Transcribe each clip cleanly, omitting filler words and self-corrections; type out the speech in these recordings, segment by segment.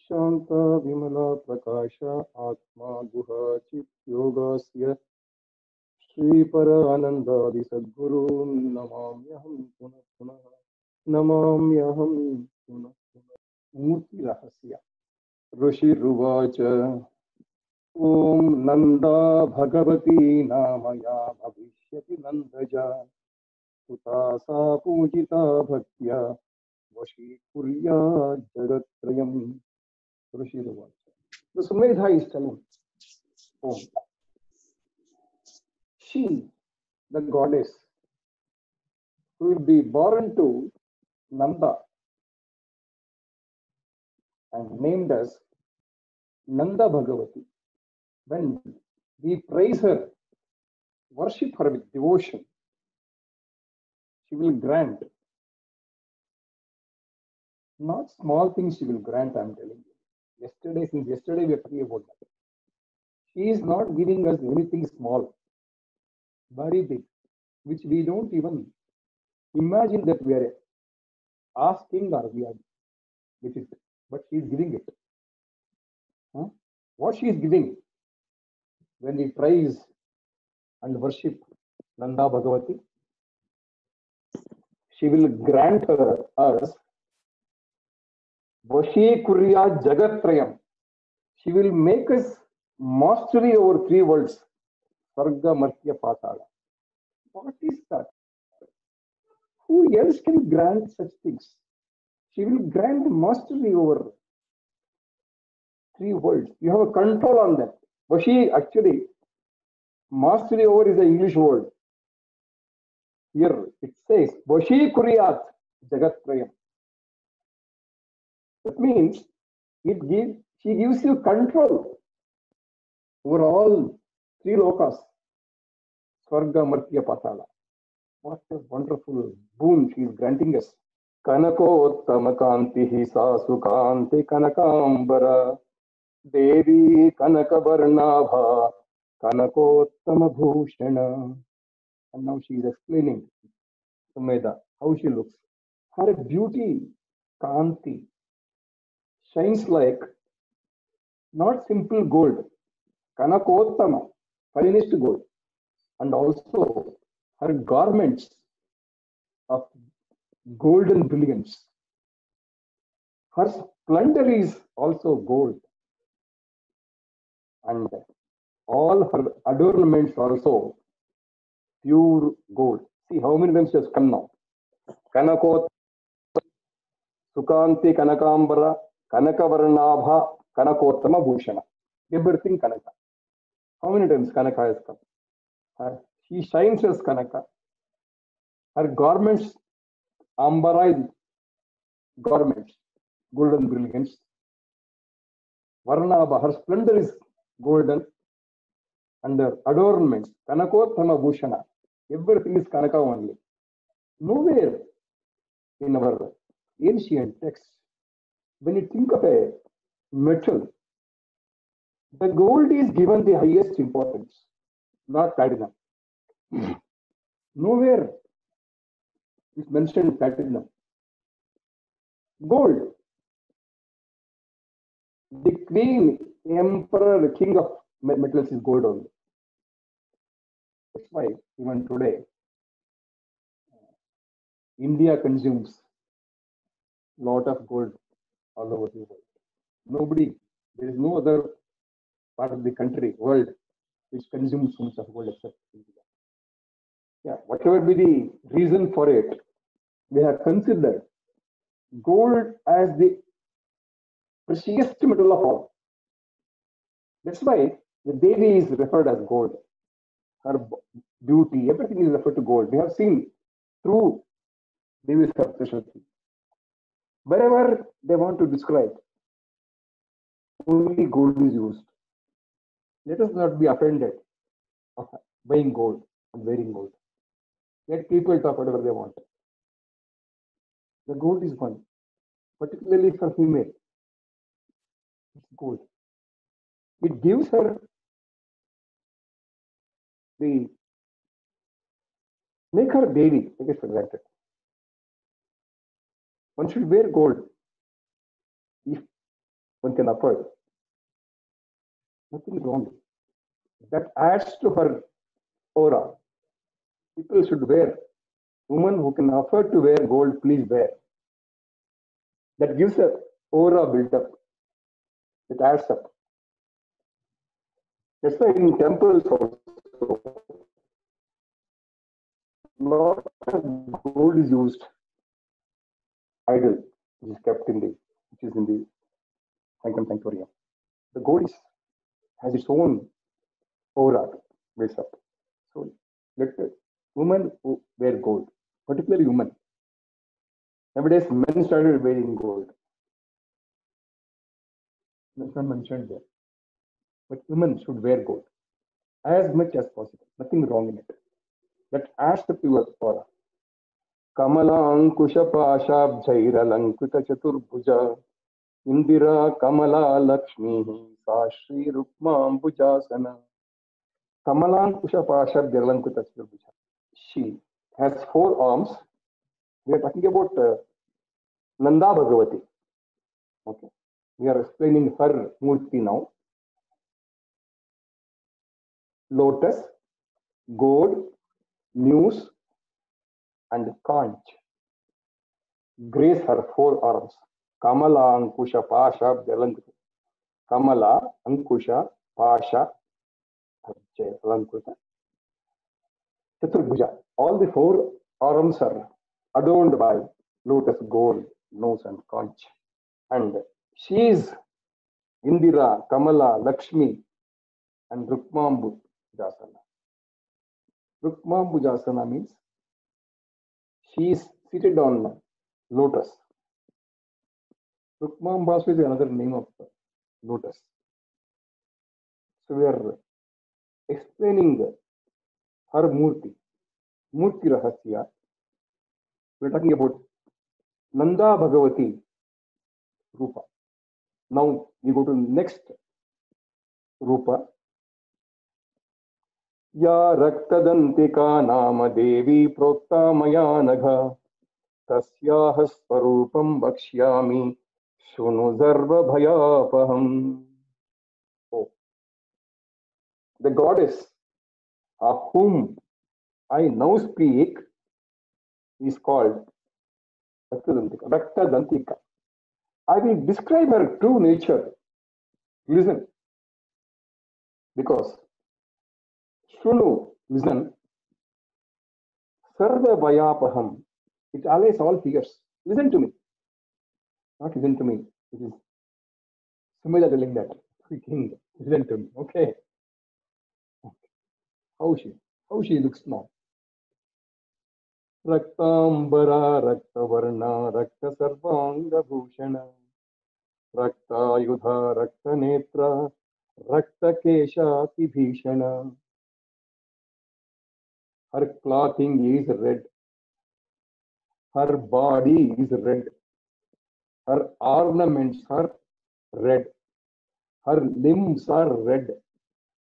शांत विमला प्रकाश आत्मा गुहा चित्योगास्य श्रीपर आनंदादि सद्गुरून् नमाम्यहं पुनः पुनः नमाम्यहं पुनः पुनः मूर्तिरहस्य ऋषिरुवाच ओम नंदा भगवती नामया भविष्यति नंदजा सुता सा पूजिता भक्त्या वशीकुर्या जगत्त्रयम् ऋषिरुवाच. The Sumedha is telling, oh, she, the goddess, who will be born to Nanda and named as Nanda Bhagavati. When we praise her, worship her with devotion, she will grant. Not small things she will grant, I am telling you. Since yesterday we are talking about that. She is not giving us anything small, very big, which we don't even imagine that we are asking or we are with it. But she is giving it. Huh? What she is giving when we praise and worship Nanda Bhagavati, she will grant us Vashi Kurya Jagatrayam. She will make us mastery over three worlds, Sarga, Martya, Patala. What is that? Who else can grant such things? She will grant mastery over three worlds. You have a control on that. Vashi, actually, mastery over is an English word. Here it says, Vashi Kuryat Jagatrayam. That means she gives you control over all three lokas, Swarga, Martya, Patala. What a wonderful boon she is granting us. Kanakottama kantihi sasukanti kanakambara devi kanakavarnabha kanakottama bhushana. And now she is explaining Sumedha how she looks. Her beauty, Kanti, shines like not simple gold, Kanakottama, finest gold, and also her garments of golden brilliance. Her splendor is also gold, and all her adornments also pure gold. See how many times she has come now. Kanakot, Sukanti, Kanakambara, Kanakavarnabha, Kanakottama Bhushana. Everything Kanaka. How many times Kanaka has come? She shines as Kanaka. Her garments, Ambara garments, golden brilliance. Varnabha, her splendor is golden. And her adornments, Kanakottama Bhushana. Everything is Kanaka only. Nowhere in our ancient texts, when you think of a metal, the gold is given the highest importance, not platinum. Nowhere is mentioned platinum. Gold. The queen, emperor, the king of metals is gold only. That's why even today, India consumes a lot of gold all over the world. Nobody, there is no other part of the country, world, which consumes so much of gold except India. Yeah, whatever be the reason for it, we have considered gold as the precious metal of all. That's why the Devi is referred as gold. Her beauty, everything is referred to gold. We have seen through Devi Saptashati. Wherever they want to describe, only gold is used. Let us not be offended of buying gold and wearing gold. Let people talk whatever they want. The gold is one, particularly for female. It's gold. It gives her the make her Devi, take it for granted. One should wear gold if one can afford. Nothing wrong. That adds to her aura. People should wear. Women who can afford to wear gold, please wear. That gives a aura built up. It adds up. That's why in temples also, lot of gold is used. Idol, which is kept in the, which is in the sanctum sanctorium. The gold has its own aura built up. So let the women who wear gold, particularly women. Nowadays, men started wearing gold. That's not mentioned there. But women should wear gold as much as possible. Nothing wrong in it. That adds to your aura. Kamalankushapaashabjairalankrita chaturbhuja Indira Kamala Lakshmi Sa Shri Rukmambujasana. Kamalankushapaashabjairalankrita chaturbhuja. She has 4 arms. We are talking about Nanda Bhagavati. Okay. We are explaining her Murti now. Lotus, gold, muse, and conch grace her 4 arms. Kamala, Ankusha, Pasha, Jalankrita. Kamala, Ankusha, Pasha, Jalankrita. Chaturbhuja. All the 4 arms are adorned by lotus, gold, nose, and conch. And she is Indira, Kamala, Lakshmi, and Rukmambujasana. Rukmambujasana means she is seated on lotus. Rukmambasana is another name of lotus. So we are explaining her Murti, Murti Rahasya. We are talking about Nanda Bhagavati Rupa. Now we go to next Rupa. Ya Raktadantika Nama Devi Prokta Maya Nagha Tasyaha Swarupam Bakshyami Shunu Zarva Bhayapaham. Oh, the goddess of whom I now speak is called Raktadantika. Raktadantika. I will describe her true nature. Listen. Because Shunu, listen. Sarva Vayapaham. It allays all fears. Listen to me. Not listen to me. It is Sumila telling that. King, listen to me. Okay. How she looks now. Raktambara Raktavarna Rakta Sarvanga Bhushana Raktayudha Raktanetra Raktakesha Tibhishana. Her clothing is red. Her body is red. Her ornaments are red. Her limbs are red.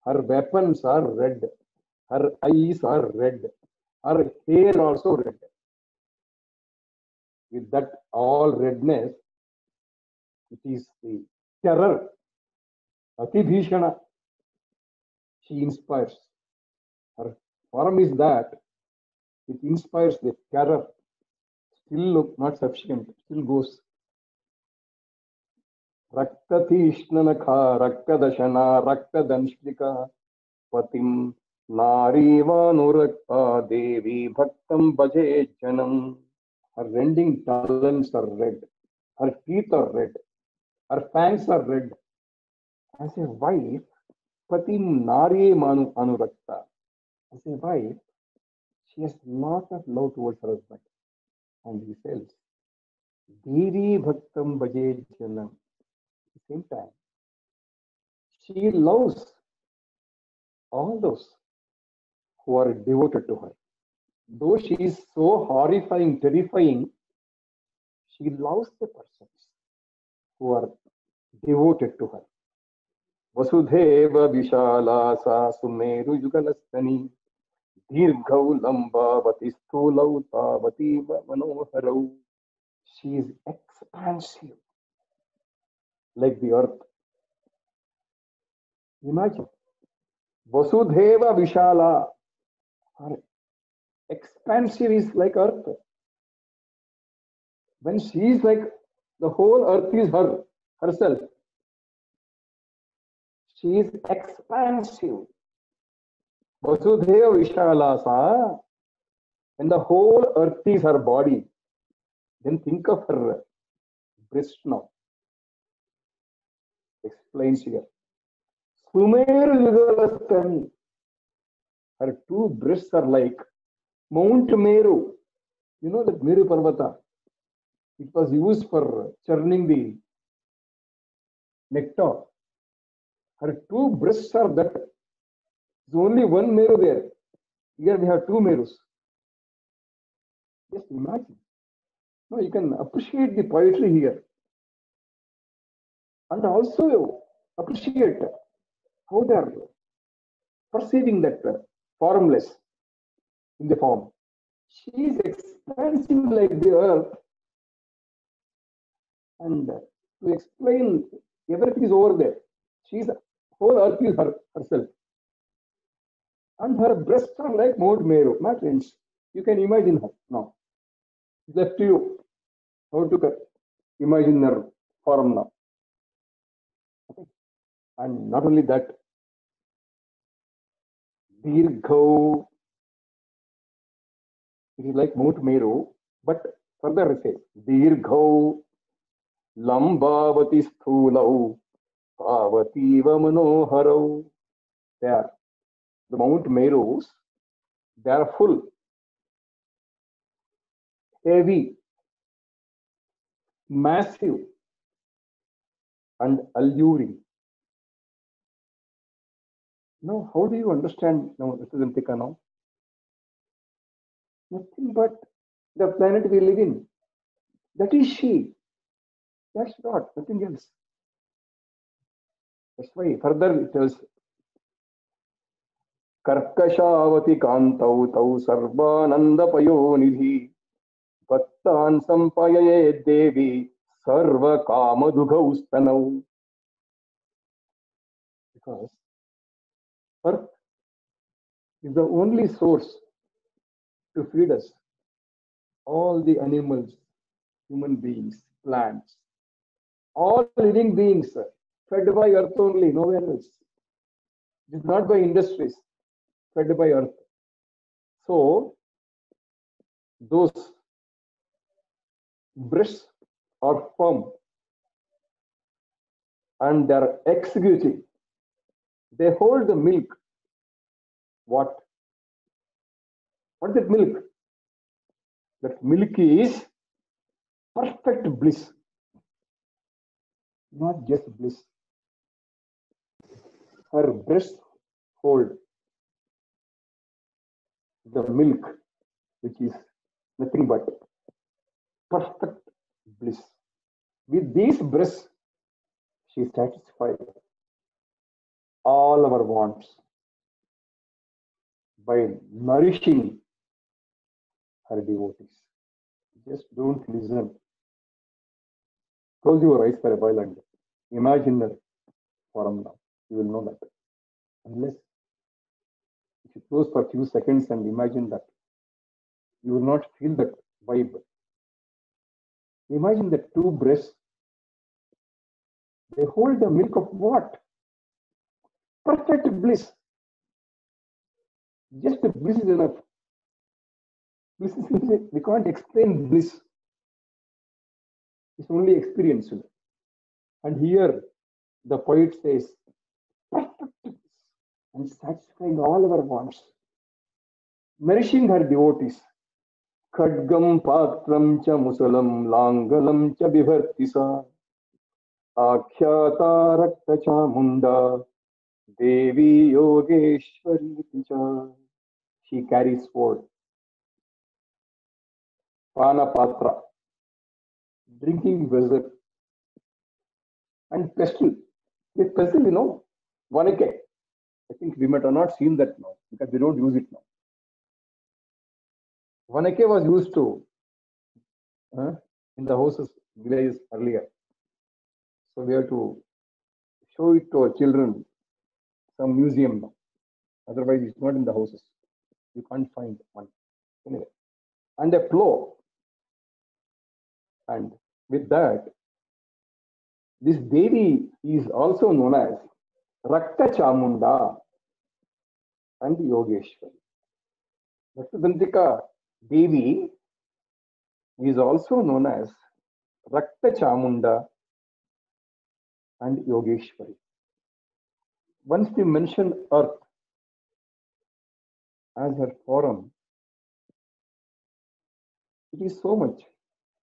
Her weapons are red. Her eyes are red. Her hair also red. With that all redness, it is the terror. Atibhishana. She inspires. Her form is that it inspires the terror. Still not sufficient. Still goes. Raktatishnanakha, Raktadashana, Raktadanshika, Patim, Narivanurakta, Devi, Bhaktam, Bhaje, Janam. Her rending talons are red. Her teeth are red. Her fangs are red. As a wife, Patim, Nari Manu Anurakta. As a wife, she has lot of love towards her husband. And he says, Devi, Bhaktam, Bhaje, Janam. At the same time, she loves all those who are devoted to her. Though she is so horrifying, terrifying, she loves the persons who are devoted to her. Vasudheva Vishala Sa Sumeru Yugalastani Dirghau Lambavati Sthulau Tavati Manoharau. She is expansive. like the earth. Imagine. Vasudheva Vishala. Her expansive is like earth. When she is like, the whole earth is herself. She is expansive. Vasudheva Vishala Sa. When the whole earth is her body, then think of her breast now. Explains here. Sumer Yugalasthani. Her two breasts are like Mount Meru. You know that Meru Parvata? It was used for churning the nectar. Her two breasts are that. There's only one Meru there. Here we have two Merus. Just imagine. No, you can appreciate the poetry here. And also appreciate how they are perceiving that formless in the form. She is expansive like the earth. And to explain, everything is over there. She's whole earth is herself. And her breasts are like Mount Meru. My friends, you can imagine her now. It's left to you how to imagine her form now. Okay. And not only that, Dirgho, it is like Mount Meru, but further it says, Dirgho, Lambavati Sthulau, Pavativa Manoharau. They are the Mount Merus, they are full, heavy, massive, and alluring. Now, how do you understand now, Siddhantika now? Nothing but the planet we live in. That is she. That's not, nothing else. That's why further it tells Karkashavati Kantau Tau Sarvananda Payonidhi Bhattan Sampayaye Devi Sarva Kamadugaustanau. Because earth is the only source to feed us. All the animals, human beings, plants, all living beings fed by earth only, nowhere else. It is not by industries, fed by earth. So, those breasts are firm and they are executing. They hold the milk. What? What is that milk? That milk is perfect bliss. Not just bliss. Her breasts hold the milk, which is nothing but perfect bliss. With these breasts, she satisfies all our wants by nourishing her devotees. Just don't listen. Close your eyes for a while and imagine her form now. You will know that. Unless if you close for a few seconds and imagine that, you will not feel that vibe. Imagine the two breasts. They hold the milk of what? Perfect bliss. Just the bliss is enough. Bliss is, we can't explain bliss. It's only experienced. And here the poet says, perfect bliss and satisfying all our wants, nourishing her devotees. Khadgam patram cha musalam langalam cha vibhartisa akhyata rakta chamunda Devi Yogeshwari cha. She carries sword. Panapatra, drinking vessel, and pestle. With pestle, you know, vanake. I think we might have not seen that now because we don't use it now. Vanake was used to in the houses, villages earlier. So we have to show it to our children, some museum now. Otherwise, it's not in the houses. You can't find one. Anyway, and a plow. And with that, this Devi is also known as Rakta Chamunda and Yogeshwari. Raktadantika Devi is also known as Rakta Chamunda and Yogeshwari. Once we mention Earth as her forum, it is so much,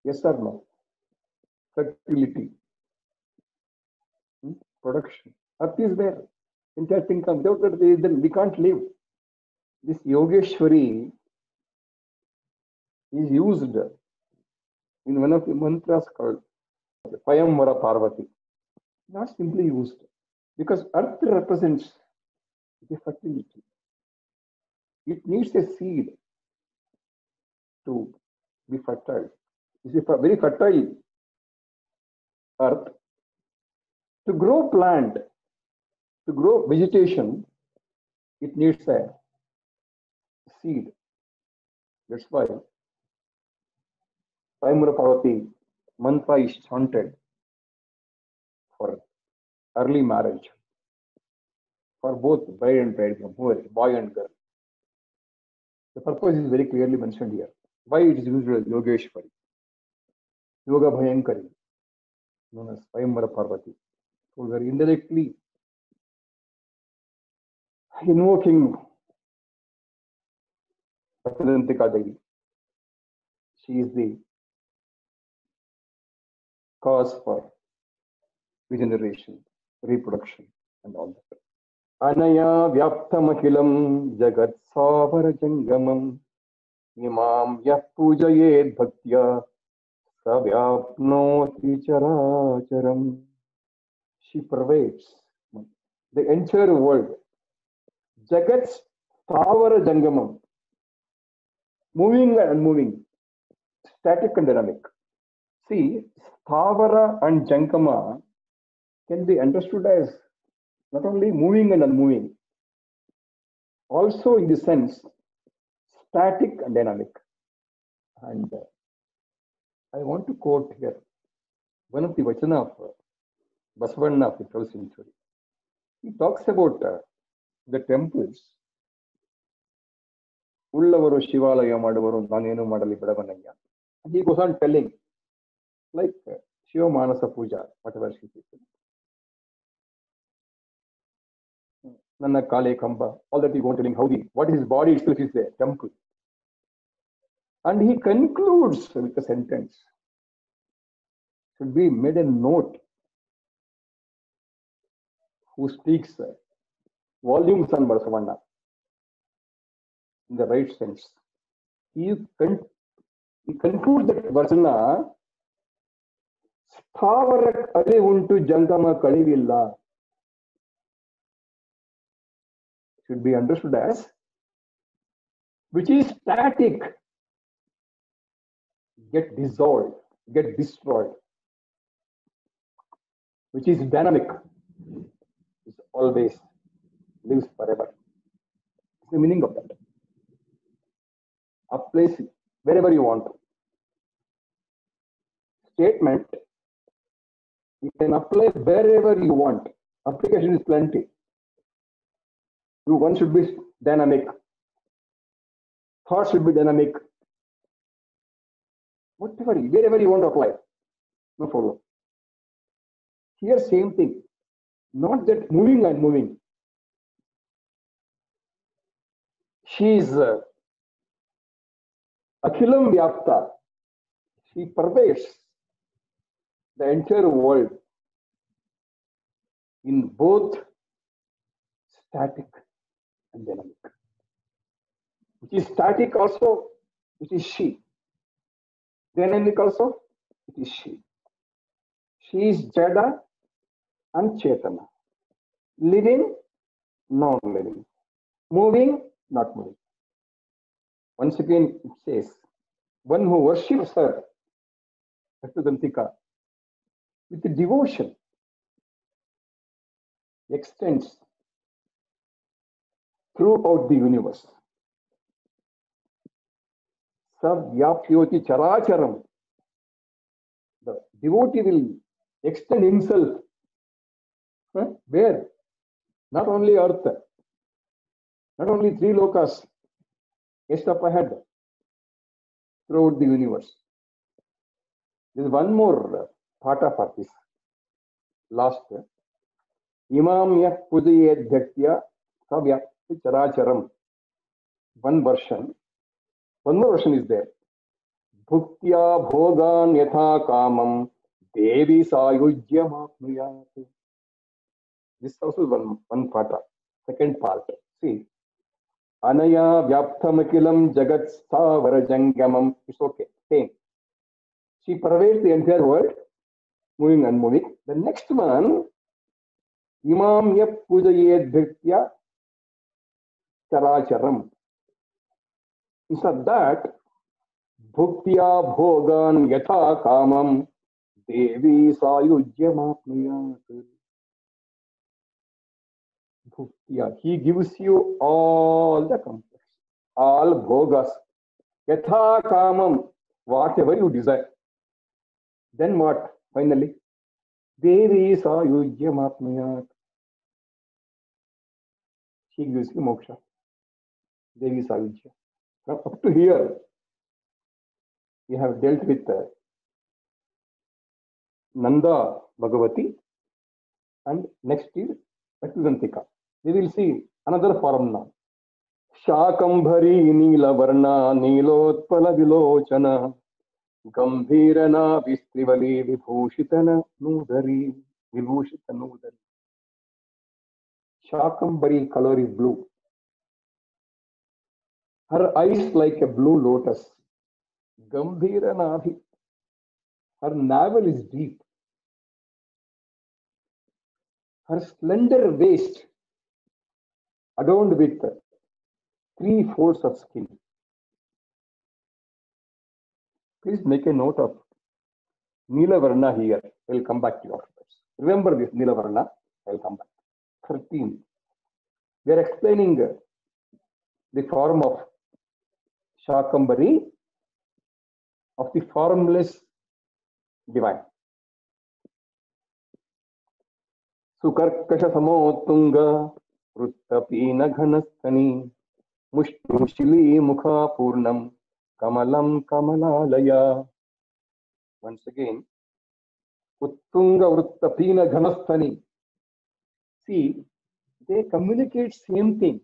yes or no? Fertility, production. Earth is there. Interest income. Without that, then we can't live. This Yogeshwari is used in one of the mantras called Payamvara Parvati. Not simply used, because Earth represents the fertility. It needs a seed to be fertile. It's a very fertile Earth. To grow plant, to grow vegetation, it needs a seed. That's why Payamvara Parvati mantra is chanted for early marriage, for both bride and bridegroom, boy and girl. The purpose is very clearly mentioned here. Why it is used as Yogeshwari, Yoga Bhayankari, known as Payamvara Parvati. So we are indirectly invoking Raktadantika Devi. She is the cause for regeneration, reproduction, and all that. Anaya Vyaptamakilam Jagat Savara Jangamam Imam Yah Pujayed Bhaktya Savyapnoti Characharam. She pervades the entire world. Jagat Savara Jangamam, moving and unmoving, static and dynamic. See, Stavara and Jankama can be understood as not only moving and unmoving, also in the sense static and dynamic. And I want to quote here one of the Vachana of Basavanna of the 12th century. He talks about the temples. Ullavaru Shivalaya Madavaru Nanenu Madali Badavanaya. And he goes on telling, like Shiva Manasa Puja, whatever she says. Nanna Kale Kamba, all that he goes telling how what his body itself is a temple. And he concludes with a sentence. Should be made a note. Who speaks volumes on Basavanna in the right sense. He concludes that Vachana Sthavara Kali Untu Jankama Kalivilla should be understood as which is static, get dissolved, get destroyed, which is dynamic, is always lives forever. It's the meaning of that. A place wherever you want. Statement, you can apply wherever you want. Application is plenty. One should be dynamic. Thought should be dynamic. Whatever, wherever you want to apply. No problem. Here, same thing. Not that moving and moving. She is Akhilam Vyapta. She pervades the entire world in both static and dynamic. Which is static also, which is she. Dynamic also, it is she. She is Jada and Chetana. Living, non-living. Moving, not moving. Once again, it says, one who worships her, Raktadantika, with devotion, extends throughout the universe. Savyapyoti characharam. The devotee will extend himself. Where? Not only earth, not only three lokas, just up ahead, throughout the universe. There is one more pata for this. Last. Imam yah pujayed dhyatya savyapti characharam. One version. One more version is there. Bhuktya bhogan yatha kamam devi sayujyam apnuyat. This also is one pata. Second part. See. Anaya vyapthamakilam jagat savara jangamam. It's okay. Same. She pervades the entire world, moving and unmoving. The next one, imam yap pujayed bhritya characharam. Instead of that, bhuktya bhogan yatha kamam devi sayujyam apnuyat. Bhuktya. He gives you all the comforts, all bhogas. Yatha kamam. Whatever you desire. Then what? Finally, Devi sayujyam apnuyat. She gives you moksha. Devi sayujya. Now, up to here, we have dealt with Nanda Bhagavati, and next is Bhaktidantika. We will see another form now. Shakambhari Neela Varna Neelotpala Vilochana Gambhirana Vistrivali Vibhushitana Nudari. Vibhushita Nudari. Shakambhari color is blue. Her eyes like a blue lotus. Gambhira Navi. Her navel is deep. Her slender waist adorned with 3 folds of skin. Please make a note of Neelavarna here. I will come back to you afterwards. Remember this Neelavarna. I will come back. 13. We are explaining the form of Shakambhari, of the formless divine. Sukarkasha samotunga Ruttapina ghanastani Mushtushili mukha purnam Kamalam kamalalaya. Once again, Uttunga Ruttapina ghanastani. See, they communicate same thing,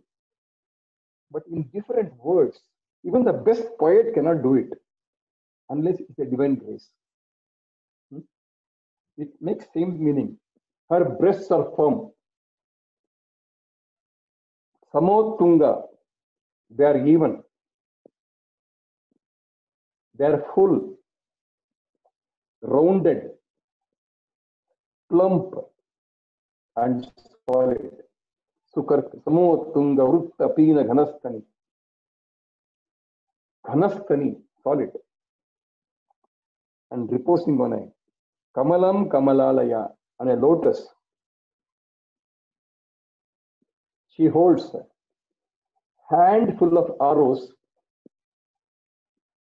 but in different words. Even the best poet cannot do it unless it's a divine grace. It makes same meaning. Her breasts are firm. Samotunga, they are even. They are full, rounded, plump, and solid. Samotunga Vruttapina Ghanastani. Ghanastani, solid. And reposing on a Kamalam Kamalalaya, on a lotus. She holds a handful of arrows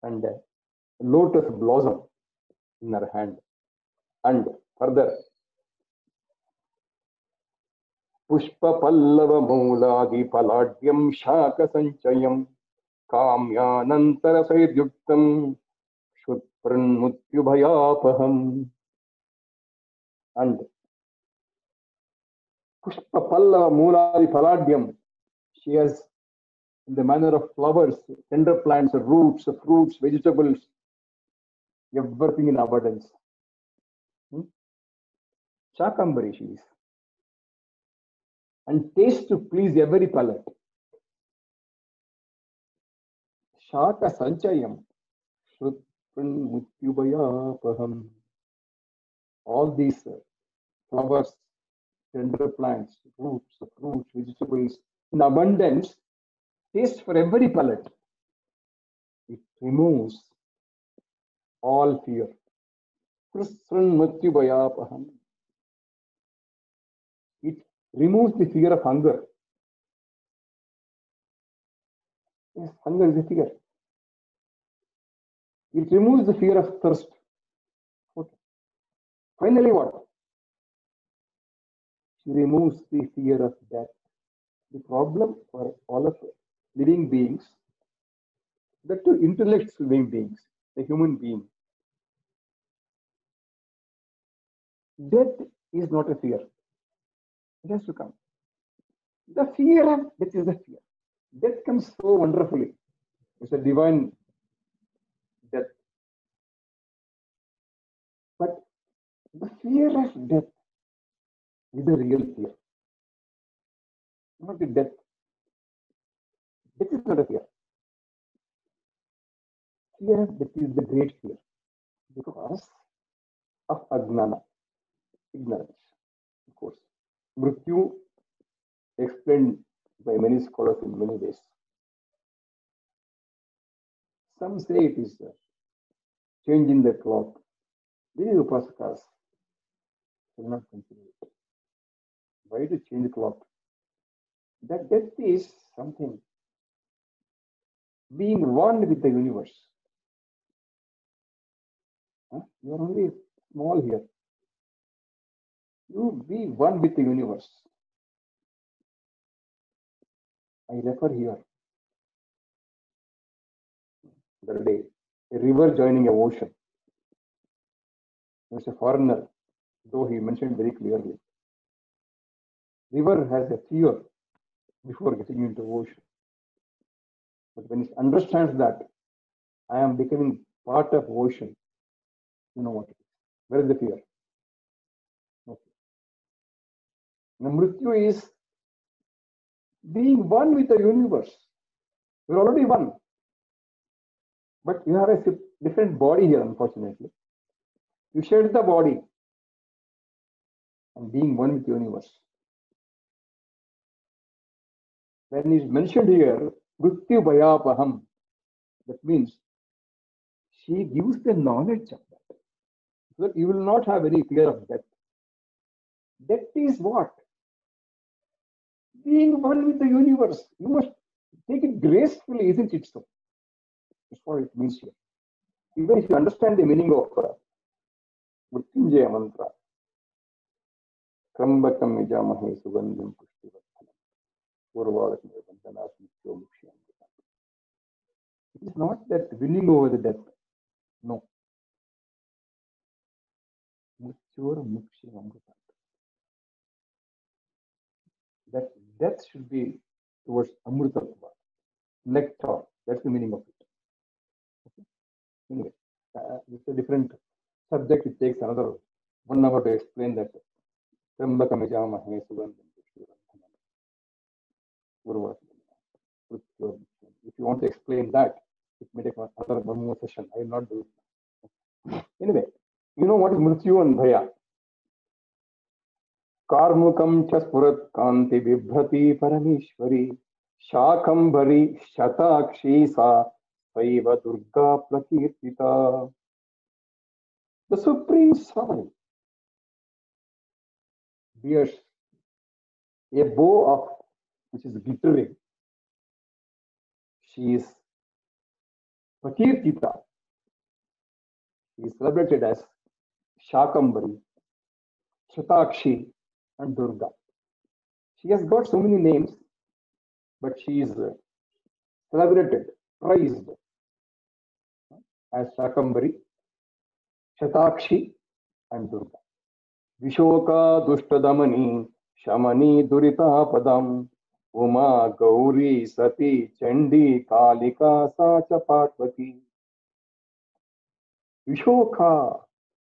and a lotus blossom in her hand. And further, Pushpa Pallava Mooladi Paladyam Shaka Sanchayam Kamyanantara Sayyuktam Shutpran Mutyubhayapaham. And Pushpa Pallava Mooladi Paladyam, she has, in the manner of flowers, tender plants, roots, fruits, vegetables, everything in abundance. Shakambhari she is. And taste to please every palate. Shaka Sanchayam, Shrutpan Mutyubhayapaham. All these flowers, tender plants, fruits, vegetables in abundance, taste for every palate. It removes all fear. It removes the fear of hunger. Yes, hunger is a fear. It removes the fear of thirst. Okay. Finally, what? She removes the fear of death. The problem for all of living beings, that to intellectual living beings, the human being, death is not a fear. It has to come. The fear of death is the fear. Death comes so wonderfully. It's a divine death. But the fear of death is the real fear, not the death. Death is not a fear. Fear of death is the great fear because of ajnana, ignorance, of course. Mrityu explained by many scholars in many ways. Some say it is changing the clock. These upasakas will not consider it. Why to change the clock? That death is something being one with the universe. Huh? You are only small here. You be one with the universe. I refer here the other day, a river joining an ocean. There's a foreigner, though he mentioned very clearly. River has a fear before getting into ocean. But when it understands that I am becoming part of ocean, you know what it is. Where is the fear? Okay. The Mrityu is being one with the universe. You're already one. But you have a different body here, unfortunately. You shed the body and being one with the universe. When it's mentioned here, Mrityu Bhayapaham, that means she gives the knowledge of that. So that you will not have any fear of death. Death is what? Being one with the universe. You must take it gracefully, isn't it so? That's what it means here. Even if you understand the meaning of Mrityunjaya mantra, Trambakam Yajamahe Sugandham Pushtivarthanam Purvavakame Vandana Smrityo Mukshya Amrutam. It is not that winning over the death. No. Mrityur Mukshya Amrutam. That death should be towards Amrita, nectar. That's the meaning of it. Okay? Anyway, it's a different subject. It takes another 1 hour to explain that. If you want to explain that, it may take another 1 more session. I will not do it. Anyway, you know what is Mrityu and Bhaya? Karmukam chaspurat kanti vibhrati parameshwari Shakambhari shatakshi sa Saiva Durga prakirtita. The Supreme Sovereign bears a bow of which is glittering. She is Prakirtita. She is celebrated as Shakambhari, Shatakshi, and Durga. She has got so many names, but she is celebrated, praised as Shakambhari, Shatakshi, and Durga. Vishoka Dushtadamani, Shamani Durita Padam, Uma Gauri Sati Chandi Kalika Sacha Parvati. Vishoka,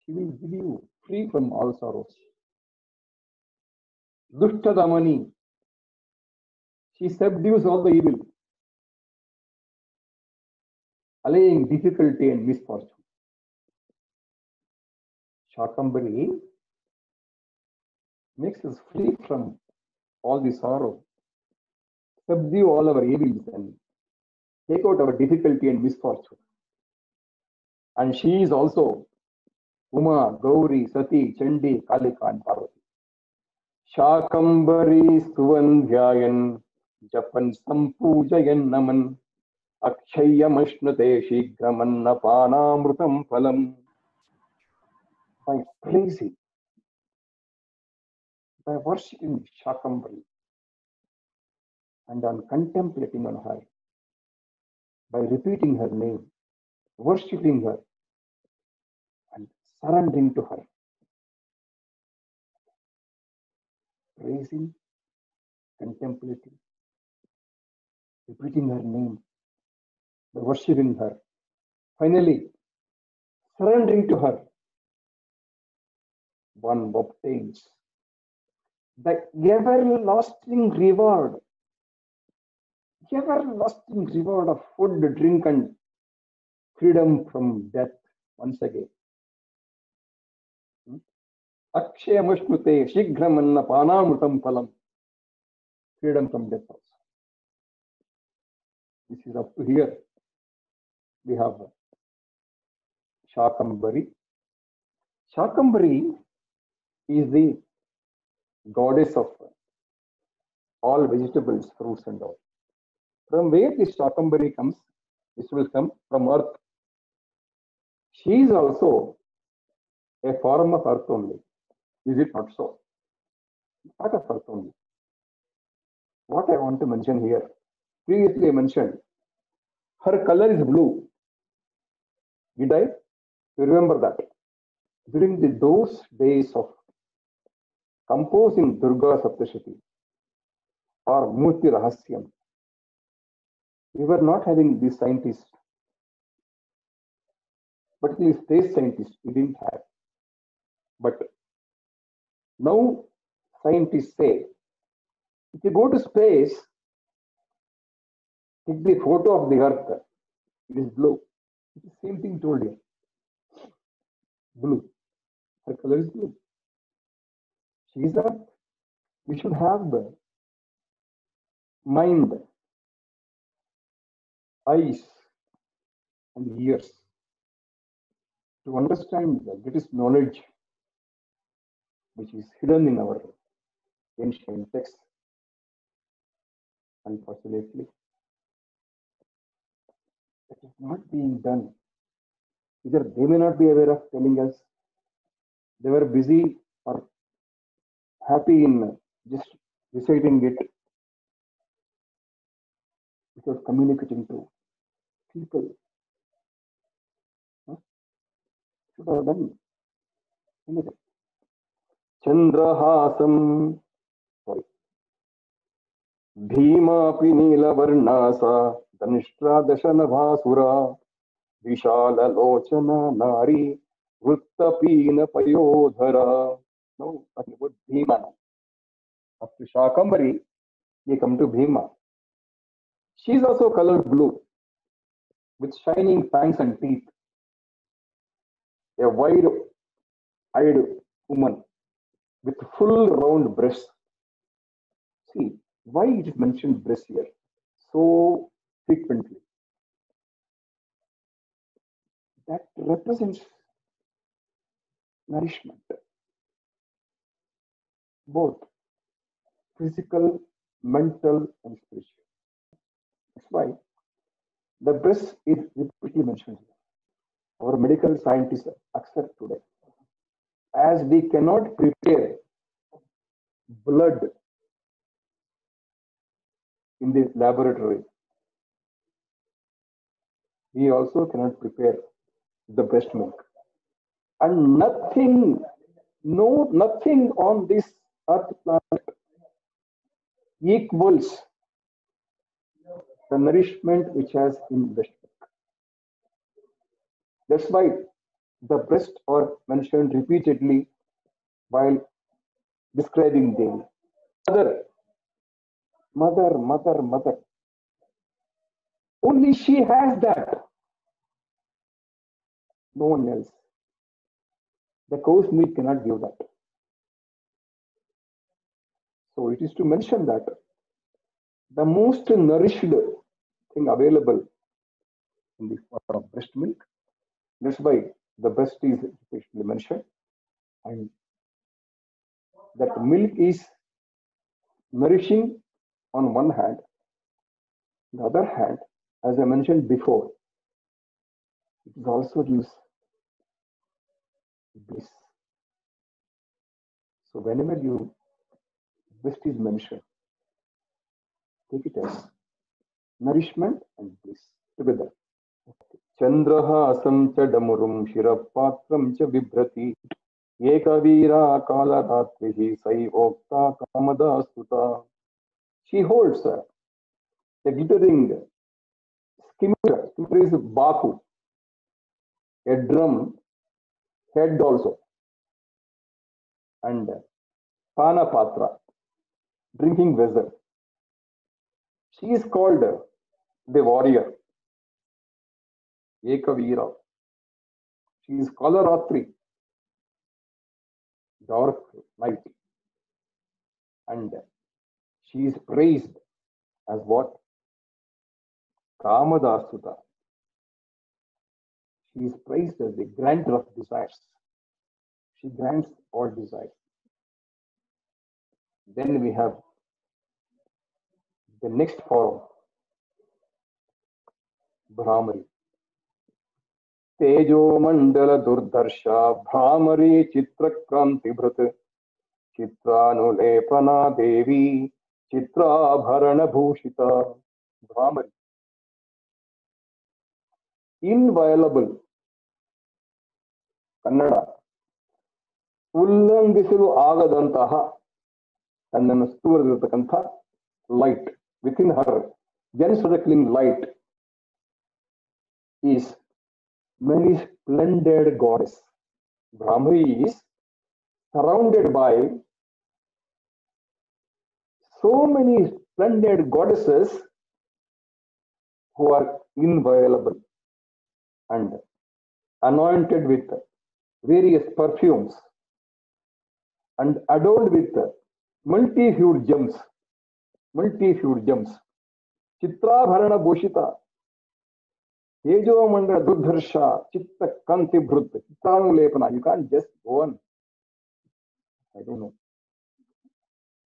she will give you free from all sorrows. Dushtadamani, she subdues all the evil, allaying difficulty and misfortune. Shakambhari makes us free from all the sorrow, subdue all our evils and take out our difficulty and misfortune. And she is also Uma, Gauri, Sati, Chandi, Kalika, and Parvati. Shakambari Suvandhyayan Japan Sampujayan Naman Akshayamashnuteshi Gramannapanamrutam Phalam. By praising, by worshipping Shakambari and on contemplating on her, by repeating her name, worshipping her and surrendering to her, praising, contemplating, repeating her name, by worshipping her, finally surrendering to her, one obtains the everlasting reward of food, drink, and freedom from death once again. Akshayamashmute shighramanna panamrutam phalam. Freedom from death also. This is up to here. We have Shakambari. Shakambari is the goddess of all vegetables, fruits, and all. From where this Shakambari comes, this will come from earth. She is also a form of earth only. Is it not so? Part of earth only. What I want to mention here, previously I mentioned, her color is blue. Did I? You remember that? During those days of composing Durga Saptashati or Murti Rahasyam, we were not having these scientists, but these space scientists we didn't have. But now scientists say, if you go to space, take the photo of the earth, it is blue. It's the same thing told here. Blue. Her color is blue. She is earth. We should have the mind, eyes, and ears to understand the greatest knowledge which is hidden in our ancient texts. Unfortunately, it is not being done. Either they may not be aware of telling us, they were busy or happy in just reciting it without communicating to people. Should have done anything. Chandrahasam, sorry. Bhimapi Neelavarnasa, Dhanishtra Dashanabhasura, Vishala Lochana Nari, Vruttapina Payodhara. Now, talking about Bhima. After Shakambari, we come to Bhima. She is also colored blue, with shining fangs and teeth. A wide-eyed woman with full round breasts. See, why it is mentioned breast here so frequently? That represents nourishment, both physical, mental, and spiritual. That's why the breast is repeatedly mentioned here. Our medical scientists accept today, as we cannot prepare blood in the laboratory, we also cannot prepare the breast milk. And nothing on this earth planet equals the nourishment which has in breast milk. That's why the breast are mentioned repeatedly while describing them. Mother. Only she has that. No one else. The cow's milk cannot give that. So it is to mention that the most nourished thing available in the form of breast milk. That's why the breast is especially mentioned. And that milk is nourishing on one hand. On the other hand, as I mentioned before, it also gives bliss. So whenever you bliss is mentioned, take it as nourishment and bliss together. Chandrahasam cha damurum shirapatram cha vibrati ekavira kalaratrihi saivokta kamada stuta. She holds a glittering skimmer. Skimmer is baku, a drum head also, and pana patra, drinking vessel. She is called the warrior, Ekavira. She is Kalaratri, dark night, and she is praised as what? Kamadasuta. She is praised as the granter of desires. She grants all desires. Then we have the next form, Brahmari. Tejo Mandala Durdarsha Brahmari Chitrakranti Bhrat Chitranulepana Devi Chitra Bharana Bhushita. Brahmari. Inviolable. Kannada ಉಲ್ಲಂಘಿಸಲು ಆಗದಂತಹ ತನ್ನನ್ನು ಸುತ್ತುವರೆದಿರತಕ್ಕಂಥ light within her encircling light is many splendid goddess. Brahmari is surrounded by so many splendid goddesses who are inviolable and anointed with various perfumes and adorned with multi-hued gems. Chitrabharana Bhushita, Tejo Mandala Durdharsha, Chitta Kanti Bhrut, Chitranulepana. You can't just go on. I don't know.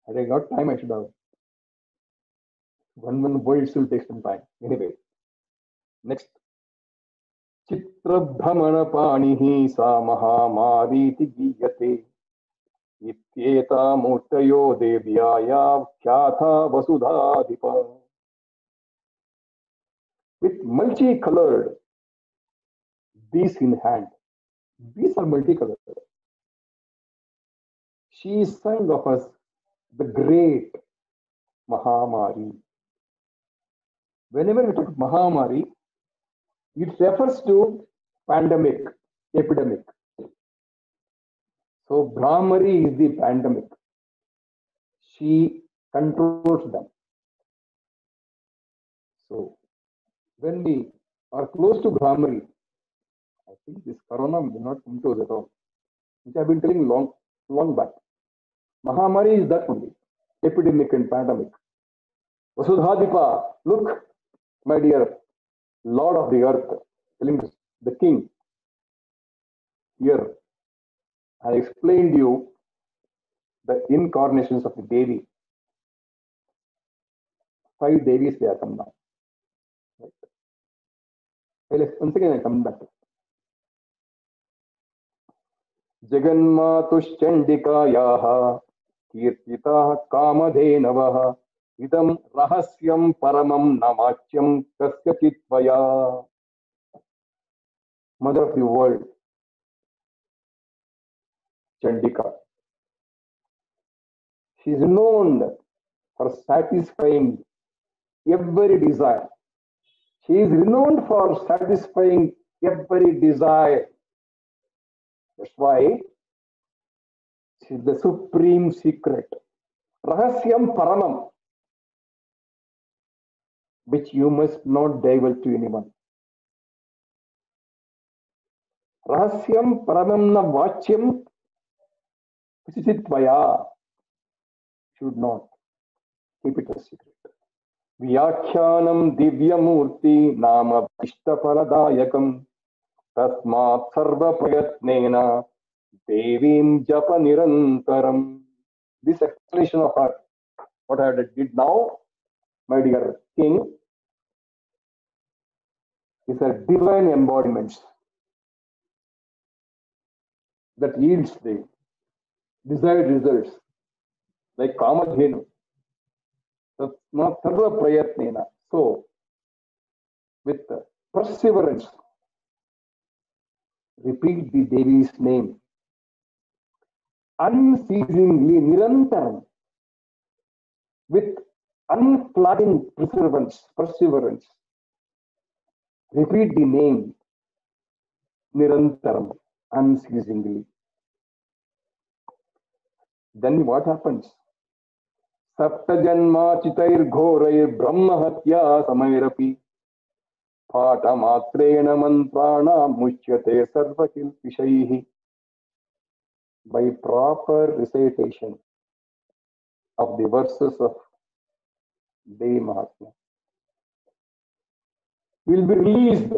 Had I got time, I should have. One word still takes some time. Anyway, next. Chitrabhamana Panihi Sa Mahamariti Giyate. Ityeta Murtayo Devyaya Khyatha Vasudhadhipa. With multicolored bees in hand. Bees are multicolored. She is sung of as the great Mahamari. Whenever we talk Mahamari, it refers to pandemic, epidemic. So Brahmari is the pandemic. She controls them. So when we are close to Brahmari, I think this corona will not come to us at all, which I've been telling long back. Mahamari is that only, epidemic and pandemic. Vasudhadhipa, look, my dear Lord of the earth, telling the king. Here, I explained you the incarnations of the Devi. 5 Devis they are come down. Right? Once again, I come back. Jaganmatushchandikayaha kirtitaha kamadhenavaha idam rahasyam paramam namachyam tasya chitvaya. Mother of the world, Chandika. She is known for satisfying every desire. She is renowned for satisfying every desire. That's why she is the supreme secret. Rahasyam Paramam, which you must not divulge to anyone. Rahasyam Paramam na Vachyam Visitvaya. Should not keep it a secret. Vyakhyanam Divyamurti Nama Ishtaparadayakam Tasmat Sarva Prayatnena Devim Japa Nirantaram. This explanation of her What I did now, my dear king, is a divine embodiment that yields the desired results, like Kamadhenu, Sarva Prayatnena. So, with perseverance, repeat the Devi's name unceasingly, Nirantaram, with unflagging perseverance. Repeat the name Nirantaram, unceasingly. Then what happens? Saptajanma chitair ghorair brahmahatya samairapi Phata matrena mantrana muchyate sarvakil vishaihi. By proper recitation of the verses of Devi Mahatmya, will be released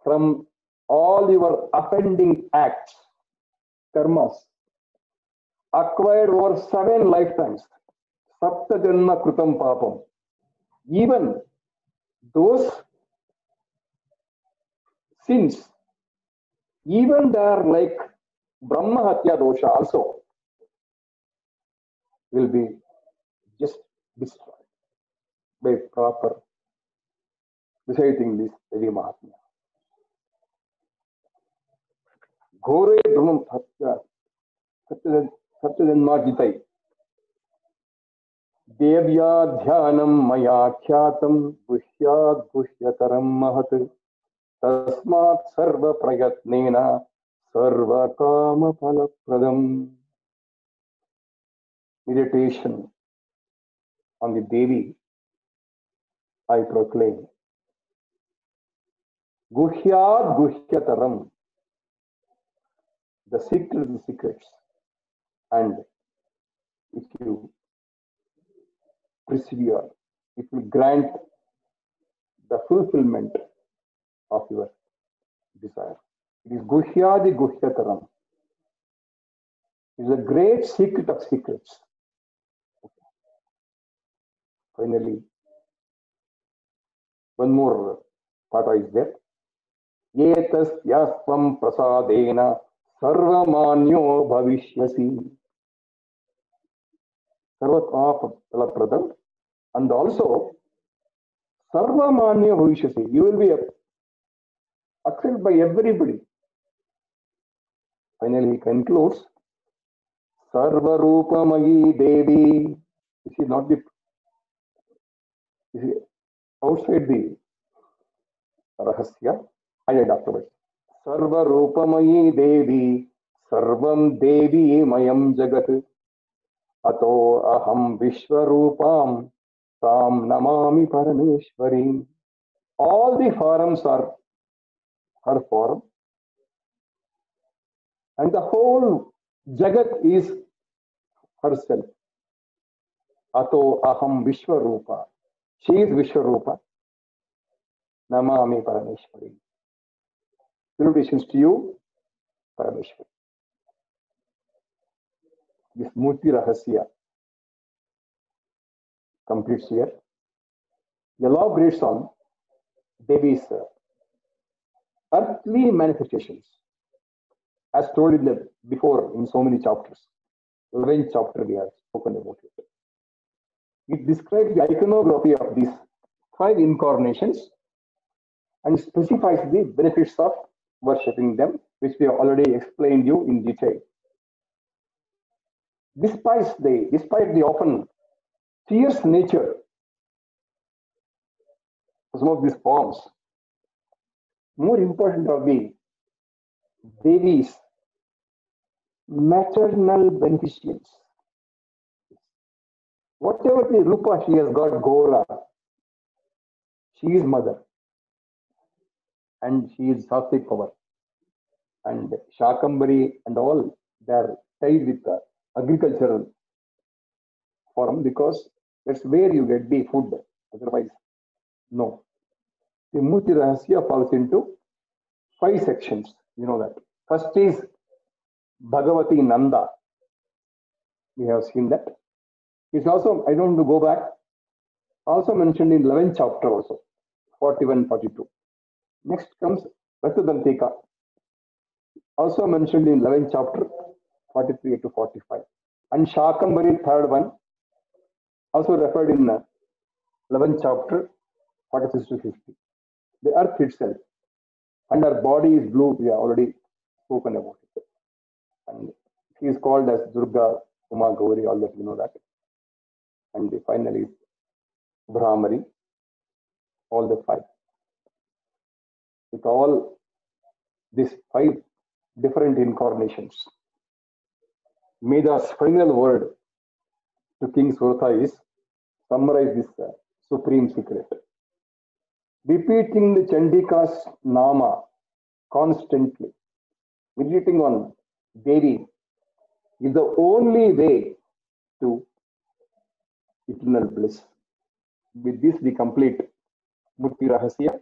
from all your offending acts, karmas, acquired over 7 lifetimes, Sapta Janma Krutam Papam. Even those sins, even they are like Brahma Hatya Dosha also, will be just destroyed by proper reciting this Devi Mahatmya. Ghore Brahma Hatya Satyajanma Jitai Devya Dhyanam Maya Khyatam Guhyat Guhyataram Mahat Tasmat Sarva Prayatnena Sarva Kama Phala Pradam. Meditation on the Devi, I proclaim. Guhyat Guhyataram, the secret of the secrets. And if you persevere, it will grant the fulfillment of your desire. It is Guhyadi Guhyataram. It is a great secret of secrets. Finally, one more pata is there. Yetas yasvam prasadena sarvamanyo bhavishyasi. Sarvatma pradam. And also, sarvamanyo bhavishyasi. You will be accepted by everybody. Finally, he concludes, Sarva Rupamayi Devi. This is not the, this is outside the Rahasya. I read afterwards. Sarva Rupamayi Devi, Sarvam Devi Mayam Jagat, Ato Aham Vishwarupam, Tam Namami Parameshwarim. All the forms are her form, and the whole Jagat is herself. Ato Aham Vishwarupa. She is Vishwarupa. Namami Parameshwari. Salutations to you, Parameshwari. This Murti Rahasya completes here. The elaborates on Devi's earthly manifestations, as told in the before in so many chapters. 11th chapter we have spoken about it. It describes the iconography of these 5 incarnations and specifies the benefits of worshipping them, which we have already explained you in detail. Despite the often fierce nature of some of these forms, more important are the Devi's maternal beneficence. Whatever the Rupa she has got, Gora, she is mother. And she is Sattvic power. And Shakambari and all, they are tied with the agricultural form because that's where you get the food. Otherwise, no. The Murti Rahasya falls into 5 sections. You know that. First is Bhagavati Nanda. We have seen that. It's also, I don't want to go back, also mentioned in 11th chapter also, 41, 42. Next comes Ratudantika, also mentioned in 11th chapter, 43 to 45. And Shakambari, third one, also referred in 11th chapter, 46 to 50. The earth itself, and her body is blue, we have already spoken about it. And she is called as Durga, Uma, Gauri, all that you know that. And finally, Brahmari, all the five. With all these five different incarnations, Meda's final word to King Suratha is summarize this supreme secret. Repeating the Chandika's Nama constantly, meditating on Devi is the only way to eternal bliss. With this, we complete Mukti Rahasya.